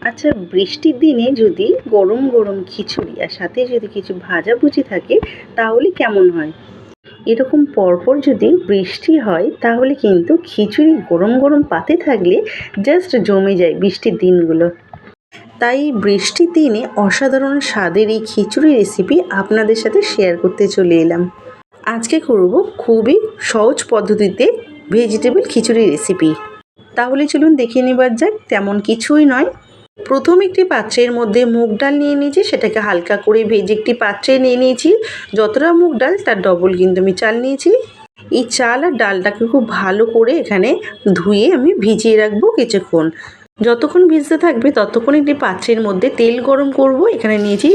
আচ্ছা, বৃষ্টির দিনে যদি গরম গরম খিচুড়ি আর সাথে যদি কিছু ভাজাভুজি থাকে তাহলে কেমন হয়? এরকম পরপর যদি বৃষ্টি হয় তাহলে কিন্তু খিচুড়ি গরম গরম পাতে থাকলে জাস্ট জমে যায় বৃষ্টির দিনগুলো। তাই বৃষ্টির দিনে অসাধারণ স্বাদের এই খিচুড়ি রেসিপি আপনাদের সাথে শেয়ার করতে চলে এলাম। আজকে করব খুবই সহজ পদ্ধতিতে ভেজিটেবল খিচুড়ি রেসিপি। তাহলে চলুন দেখে নেবার যাক। তেমন কিছুই নয়, প্রথম একটি পাত্রের মধ্যে মুগ ডাল নিয়ে নিয়েছি, সেটাকে হালকা করে ভেজে একটি পাত্রে নিয়ে নিয়েছি। যতটা মুগ ডাল তার ডবল কিন্তু আমি চাল নিয়েছি। এই চাল আর ডালটাকে খুব ভালো করে এখানে ধুয়ে আমি ভিজিয়ে রাখবো কিছুক্ষণ। যতক্ষণ ভিজতে থাকবে ততক্ষণ একটি পাত্রের মধ্যে তেল গরম করব। এখানে নিয়েছি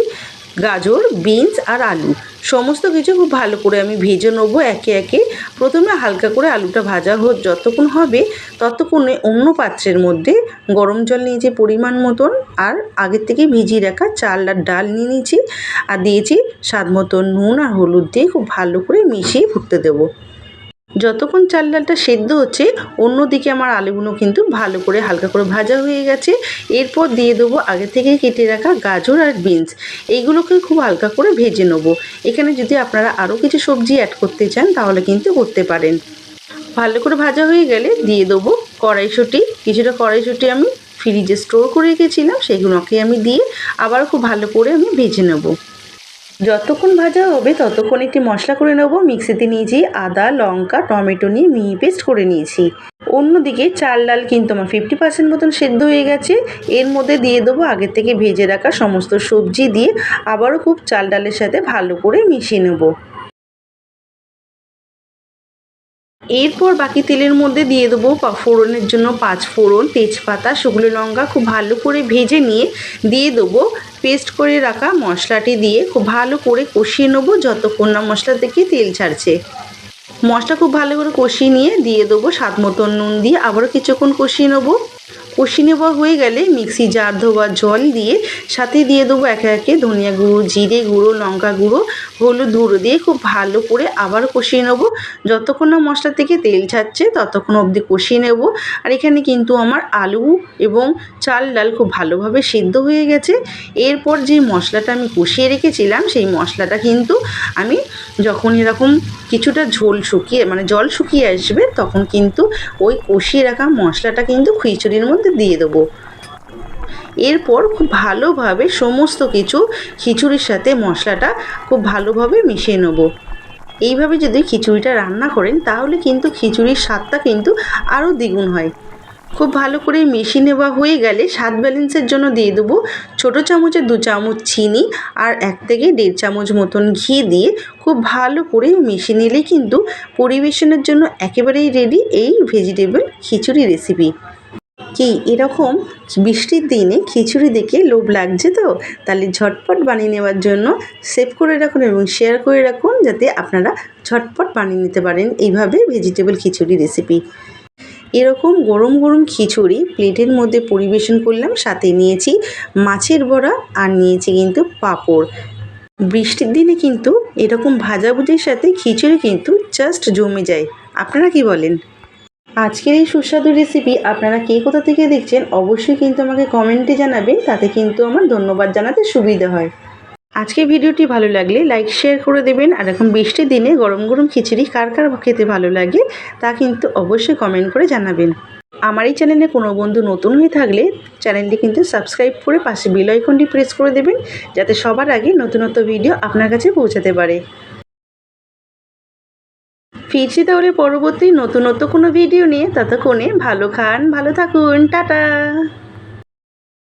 গাজর, বিনস আর আলু। সমস্ত কিছু খুব ভালো করে আমি ভেজে নেবো একে একে। প্রথমে হালকা করে আলুটা ভাজা যতক্ষণ হবে ততক্ষণে অন্য পাত্রের মধ্যে গরম জল নিয়েছি পরিমাণ মতন, আর আগের থেকে ভিজিয়ে রাখা চাল আর ডাল নিয়ে নিয়েছি, আর দিয়েছি স্বাদ মতো নুন আর হলুদ দিয়ে খুব ভালো করে মিশিয়ে ফুটতে দেবো। যতক্ষণ চাল ডালটা সেদ্ধ হচ্ছে অন্যদিকে আমার আলুগুলো কিন্তু ভালো করে হালকা করে ভাজা হয়ে গেছে। এরপর দিয়ে দেবো আগে থেকে কেটে রাখা গাজর আর বিনস। এইগুলোকে খুব হালকা করে ভেজে নেবো। এখানে যদি আপনারা আরও কিছু সবজি অ্যাড করতে চান তাহলে কিন্তু করতে পারেন। ভালো করে ভাজা হয়ে গেলে দিয়ে দেবো কড়াইশুঁটি। কিছুটা কড়াইশুঁটি আমি ফ্রিজে স্টোর করে রেখেছিলাম, সেগুলোকে আমি দিয়ে আবার খুব ভালো করে আমি ভেজে নেবো। যতক্ষণ ভাজা হবে ততক্ষণ একটি মশলা করে নেব। মিক্সিতে নিয়েছি আদা, লঙ্কা, টমেটো নিয়ে মিহি পেস্ট করে নিয়েছি। অন্যদিকে চাল ডাল কিন্তু আমার 50% মতন সেদ্ধ হয়ে গেছে। এর মধ্যে দিয়ে দেবো আগের থেকে ভেজে রাখা সমস্ত সবজি দিয়ে আবারও খুব চাল ডালের সাথে ভালো করে মিশিয়ে নেব। এরপর বাকি তেলের মধ্যে দিয়ে দেবো ফোড়নের জন্য 5 ফোড়ন, তেজপাতা, শুকনো লঙ্কা খুব ভালো করে ভেজে নিয়ে দিয়ে দেবো পেস্ট করে রাখা মশলাটি দিয়ে খুব ভালো করে কষিয়ে নেবো যতক্ষণ না মশলা থেকে তেল ছাড়ছে। মশলা খুব ভালো করে কষিয়ে নিয়ে দিয়ে দেবো স্বাদ মতন নুন দিয়ে আবারও কিছুক্ষণ কষিয়ে নেবো। কষিয়ে নেওয়া হয়ে গেলে মিক্সি জার ধোয়া জল দিয়ে সাথে দিয়ে দেবো একে একে ধনিয়া গুঁড়ো, জিরে গুঁড়ো, লঙ্কা গুঁড়ো, হলুদ গুঁড়ো দিয়ে খুব ভালো করে আবার কষিয়ে নেবো। যতক্ষণ না মশলা থেকে তেল ছাড়ছে ততক্ষণ অবধি কষিয়ে নেব। আর এখানে কিন্তু আমার আলু এবং চাল ডাল খুব ভালোভাবে সেদ্ধ হয়ে গেছে। এরপর যে মশলাটা আমি কষিয়ে রেখেছিলাম সেই মশলাটা কিন্তু আমি যখন এরকম কিছুটা ঝোল শুকিয়ে জল শুকিয়ে আসবে তখন কিন্তু ওই কষিয়ে রাখা মশলাটা কিন্তু খিচুড়ির মধ্যে দিয়ে দেবো। এরপর খুব ভালোভাবে সমস্ত কিছু খিচুড়ির সাথে মশলাটা খুব ভালোভাবে মিশিয়ে নেব। এইভাবে যদি খিচুড়িটা রান্না করেন তাহলে কিন্তু খিচুড়ির স্বাদটা কিন্তু আরও দ্বিগুণ হয়। খুব ভালো করে মিশিয়ে নেওয়া হয়ে গেলে স্বাদ ব্যালেন্সের জন্য দিয়ে দেবো ছোটো চামচে 2 চামচ চিনি আর 1 থেকে 1.5 চামচ মতন ঘি দিয়ে খুব ভালো করে মিশিয়ে নিলে কিন্তু পরিবেশনের জন্য একেবারেই রেডি এই ভেজিটেবল খিচুড়ি রেসিপি। কি এরকম বৃষ্টির দিনে খিচুড়ি দেখে লোভ লাগছে তো? তাহলে ঝটপট বানিয়ে নেওয়ার জন্য সেভ করে রাখুন এবং শেয়ার করে রাখুন যাতে আপনারা ঝটপট বানিয়ে নিতে পারেন এইভাবে ভেজিটেবল খিচুড়ি রেসিপি। এরকম গরম গরম খিচুড়ি প্লেটের মধ্যে পরিবেশন করলাম, সাথে নিয়েছি মাছের বড়া আর নিয়েছি কিন্তু পাঁপড়। বৃষ্টির দিনে কিন্তু এরকম ভাজাভুজির সাথে খিচুড়ি কিন্তু জাস্ট জমে যায়। আপনারা কি বলেন? আজকের এই সুস্বাদু রেসিপি আপনারা কে কোথা থেকে দেখছেন অবশ্যই কিন্তু আমাকে কমেন্টে জানাবেন, তাতে কিন্তু আমার ধন্যবাদ জানাতে সুবিধা হয়। আজকের ভিডিওটি ভালো লাগলে লাইক শেয়ার করে দেবেন। আর এখন বৃষ্টির দিনে গরম গরম খিচুড়ি কার কার খেতে ভালো লাগে তা কিন্তু অবশ্যই কমেন্ট করে জানাবেন। আমার এই চ্যানেলে কোনো বন্ধু নতুন হয়ে থাকলে চ্যানেলটি কিন্তু সাবস্ক্রাইব করে পাশে বেল আইকনটি প্রেস করে দেবেন যাতে সবার আগে নতুনত্ব ভিডিও আপনার কাছে পৌঁছাতে পারে। ফিরছি তাহলে পরবর্তী নতুনত্ব কোনো ভিডিও নিয়ে। ততক্ষণে ভালো খান, ভালো থাকুন, টাটা।